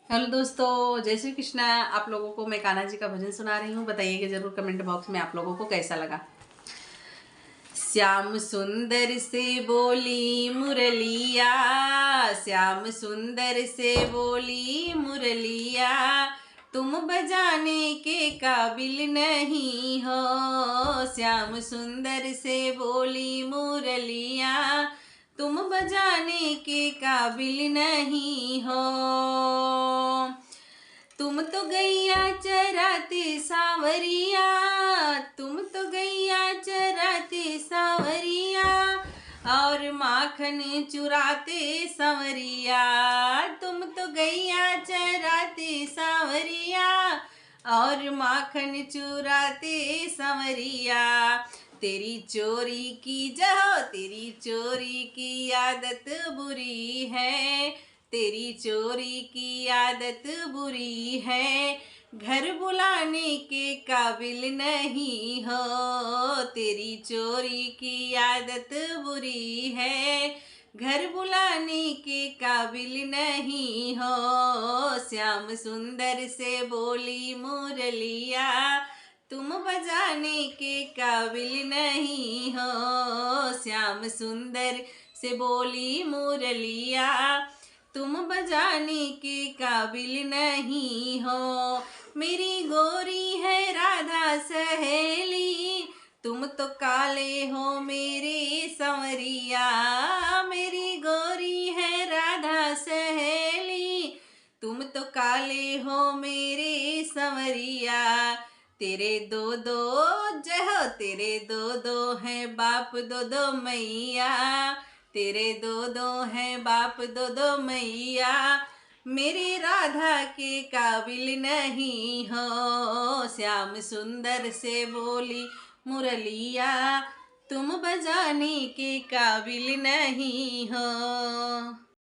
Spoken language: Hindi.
हेलो दोस्तों, जय श्री कृष्णा। आप लोगों को मैं कान्हा जी का भजन सुना रही हूँ। बताइएगा जरूर कमेंट बॉक्स में आप लोगों को कैसा लगा। श्याम सुंदर से बोली मुरलिया, श्याम सुंदर से बोली मुरलिया, तुम बजाने के काबिल नहीं हो। श्याम सुंदर से बोली मुरलिया, तुम बजाने के काबिल नहीं हो। तुम तो गैया चराते सावरिया, तुम तो गैया चराते सावरिया, और माखन चुराते संवरिया। तुम तो गैया चराते सावरिया, और माखन चुराते संवरिया। तेरी चोरी की जहो, तेरी चोरी की आदत बुरी है, तेरी चोरी की आदत बुरी है, घर बुलाने के काबिल नहीं हो। तेरी चोरी की आदत बुरी है, घर बुलाने के काबिल नहीं हो। श्याम सुंदर से बोली मुरलिया, तुम बजाने के काबिल नहीं हो। श्याम सुंदर से बोली मुरलिया, तुम बजाने के काबिल नहीं हो। मेरी गोरी है राधा सहेली, तुम तो काले हो मेरे संवरिया। मेरी गोरी है राधा सहेली, तुम तो काले हो मेरे संवरिया। तेरे दो दो जय हो, तेरे दो दो हैं बाप दो दो मैया, तेरे दो दो हैं बाप दो दो मैया, मेरी राधा के काबिल नहीं हो। श्याम सुंदर से बोली मुरलिया, तुम बजाने के काबिल नहीं हो।